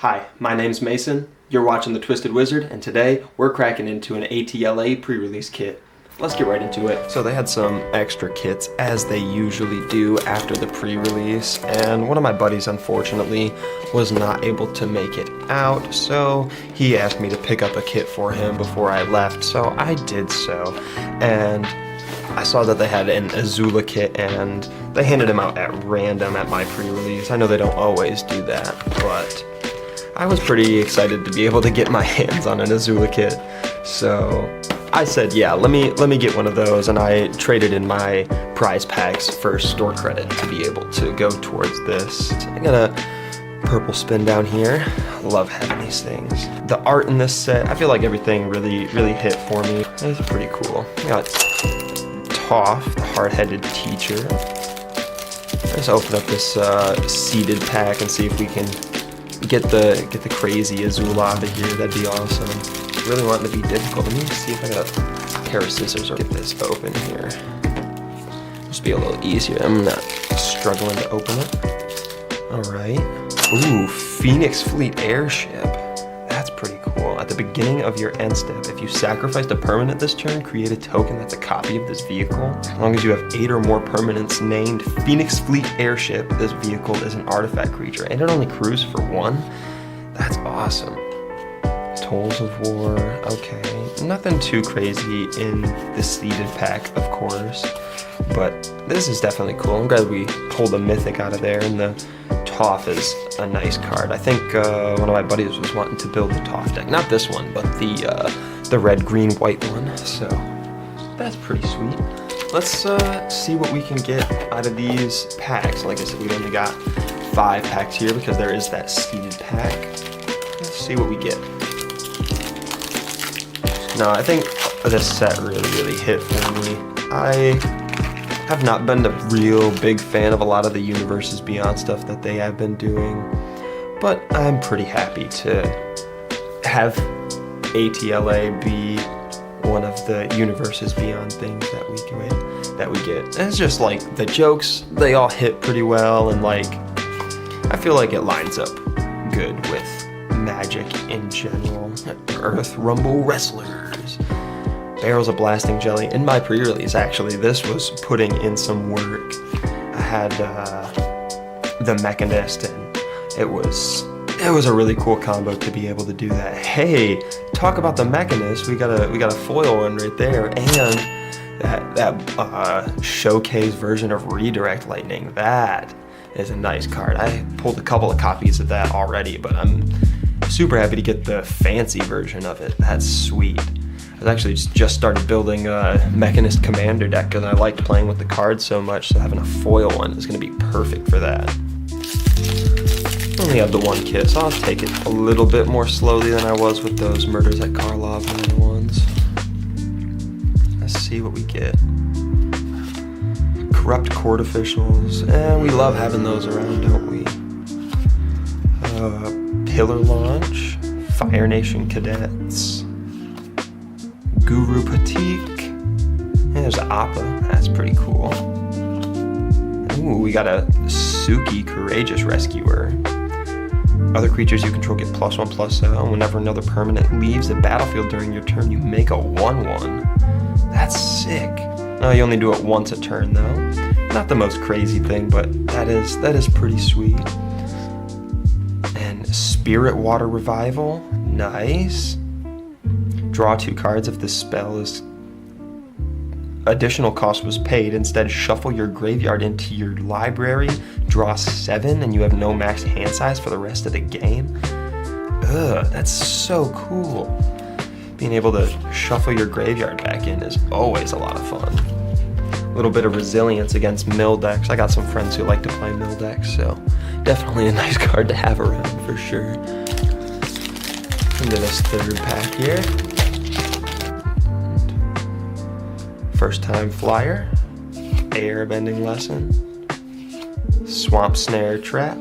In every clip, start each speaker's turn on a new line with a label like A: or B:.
A: Hi, my name's Mason, you're watching The Twisted Wizard, and today we're cracking into an ATLA pre-release kit. Let's get right into it. So they had some extra kits, as they usually do after the pre-release, and one of my buddies unfortunately was not able to make it out, so he asked me to pick up a kit for him before I left, so I did so. And I saw that they had an ATLA kit, and they handed them out at random at my pre-release. I know they don't always do that, but I was pretty excited to be able to get my hands on an ATLA kit, so I said, yeah, let me get one of those, and I traded in my prize packs for store credit to be able to go towards this. I got a purple spin down here. Love having these things. The art in this set, I feel like everything really hit for me. It's pretty cool. I got Toph, the hard-headed teacher. Let's open up this seeded pack and see if we can get the crazy ATLA out of here. That'd be awesome. Really want it to be difficult. Let me see if I got a pair of scissors or get this open here. Just be a little easier. I'm not struggling to open it. Alright. Ooh, Phoenix Fleet Airship. That's pretty cool. At the beginning of your end step, if you sacrificed a permanent this turn, create a token that's a copy of this vehicle. As long as you have 8 or more permanents named Phoenix Fleet Airship, this vehicle is an artifact creature, and it only cruises for 1. That's awesome. Tolls of War, okay. Nothing too crazy in the seeded pack, of course, but this is definitely cool. I'm glad we pulled the Mythic out of there, and the Toph is a nice card. I think one of my buddies was wanting to build the Toph deck. Not this one, but the red, green, white one, so that's pretty sweet. Let's see what we can get out of these packs. Like I said, we only got 5 packs here because there is that seeded pack. Let's see what we get. No, I think this set really hit for me. I have not been a real big fan of a lot of the Universes Beyond stuff that they have been doing, but I'm pretty happy to have ATLA be one of the Universes Beyond things that we get. And it's just like the jokes, they all hit pretty well, and like I feel like it lines up good with Magic in general. Earth Rumble Wrestlers. Barrels of Blasting Jelly. In my pre-release, actually, this was putting in some work. I had the Mechanist, and it was a really cool combo to be able to do that. Hey, talk about the Mechanist. We got a foil one right there, and that showcase version of Redirect Lightning. That is a nice card. I pulled a couple of copies of that already, but I'm super happy to get the fancy version of it. That's sweet. I actually just started building a Mechanist Commander deck because I liked playing with the cards so much, so having a foil one is going to be perfect for that. I only have the 1 kit, so I'll take it a little bit more slowly than I was with those Murders at Karlov ones. Let's see what we get. Corrupt Court Officials, and we love having those around, don't we? Pillar Launch, Fire Nation Cadets, Guru Patik, and there's Appa, that's pretty cool. Ooh, we got a Suki Courageous Rescuer. Other creatures you control get +1/+0. Whenever another permanent leaves the battlefield during your turn, you make a 1/1. That's sick. No, you only do it once a turn though. Not the most crazy thing, but that is pretty sweet. Spirit Water Revival, nice. Draw 2 cards if this spell is additional cost was paid. Instead, shuffle your graveyard into your library, draw 7, and you have no max hand size for the rest of the game. Ugh, that's so cool. Being able to shuffle your graveyard back in is always a lot of fun. A little bit of resilience against mill decks. I got some friends who like to play mill decks, so definitely a nice card to have around for sure. Into this 3rd pack here. First Time Flyer, Airbending Lesson, Swamp Snare Trap.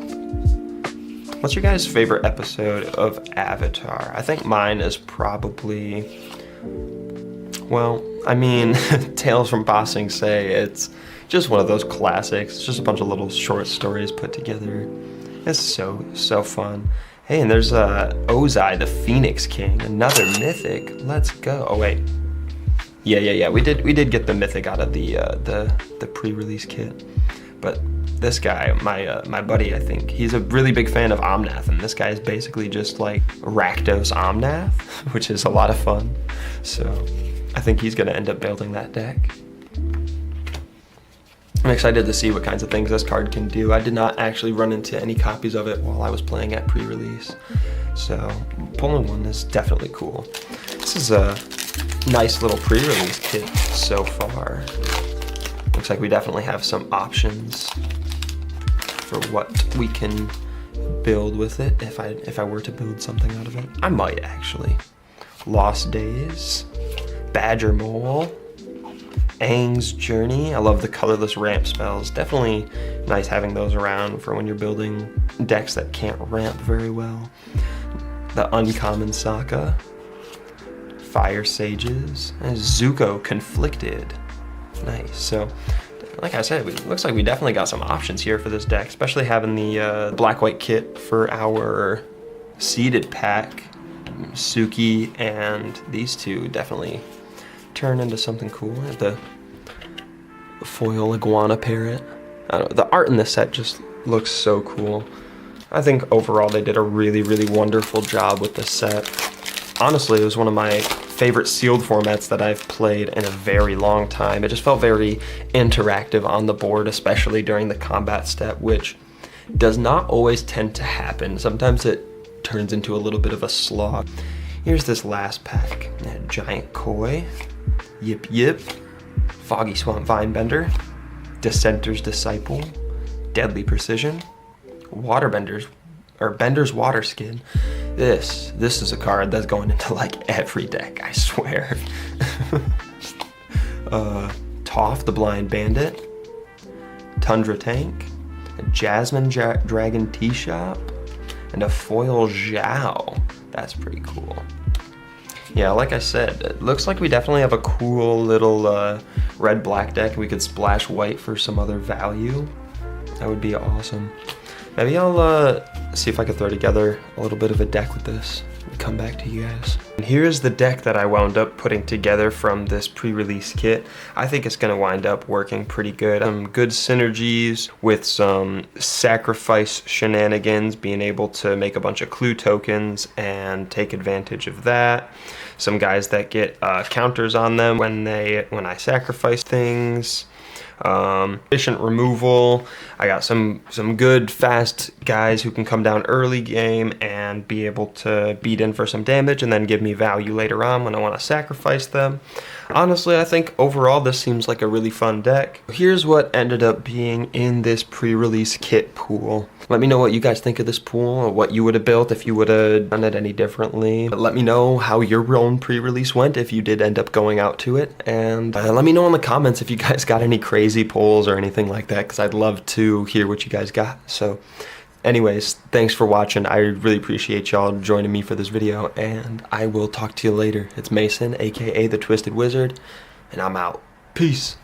A: What's your guys' favorite episode of Avatar? I think mine is probably, well, I mean, Tales from Ba Sing Se. It's just one of those classics. It's just a bunch of little short stories put together. It's so fun. Hey, and there's Ozai, the Phoenix King, another mythic. Let's go. Oh wait, yeah. We did get the mythic out of the pre-release kit, but this guy, my buddy, I think he's a really big fan of Omnath, and this guy is basically just like Rakdos Omnath, which is a lot of fun. So I think he's gonna end up building that deck. I'm excited to see what kinds of things this card can do. I did not actually run into any copies of it while I was playing at pre-release, so pulling one is definitely cool. This is a nice little pre-release kit so far. Looks like we definitely have some options for what we can build with it if I were to build something out of it. I might actually. Lost Days, Badger Mole, Aang's Journey. I love the colorless ramp spells. Definitely nice having those around for when you're building decks that can't ramp very well. The Uncommon Sokka, Fire Sages, and Zuko Conflicted. Nice. So, like I said, it looks like we definitely got some options here for this deck, especially having the black-white kit for our seeded pack. Suki and these two definitely turn into something cool. The foil iguana parrot. I don't know, the art in this set just looks so cool. I think overall they did a really wonderful job with this set. Honestly, it was one of my favorite sealed formats that I've played in a very long time. It just felt very interactive on the board, especially during the combat step, which does not always tend to happen. Sometimes it turns into a little bit of a slog. Here's this last pack. Giant Koi, Yip Yip, Foggy Swamp Vinebender, Dissenter's Disciple, Deadly Precision, Waterbender's, or Bender's Water Skin. This is a card that's going into like every deck, I swear. Toph the Blind Bandit, Tundra Tank, a Jasmine Dragon Tea Shop, and a foil Zhao. That's pretty cool. Yeah, like I said, it looks like we definitely have a cool little red-black deck. We could splash white for some other value. That would be awesome. Maybe I'll see if I could throw together a little bit of a deck with this and come back to you guys. And here's the deck that I wound up putting together from this pre-release kit. I think it's gonna wind up working pretty good. Good synergies with some sacrifice shenanigans, being able to make a bunch of clue tokens and take advantage of that. Some guys that get counters on them when I sacrifice things. Efficient removal. I got some good fast guys who can come down early game and be able to beat in for some damage and then give me value later on when I want to sacrifice them. Honestly, I think overall this seems like a really fun deck. Here's what ended up being in this pre-release kit pool. Let me know what you guys think of this pool, or what you would have built if you would have done it any differently. But let me know how your own pre-release went if you did end up going out to it. And let me know in the comments if you guys got any crazy polls or anything like that, because I'd love to hear what you guys got. So anyways, thanks for watching. I really appreciate y'all joining me for this video, and I will talk to you later. It's Mason, aka the Twisted Wizard, and I'm out. Peace.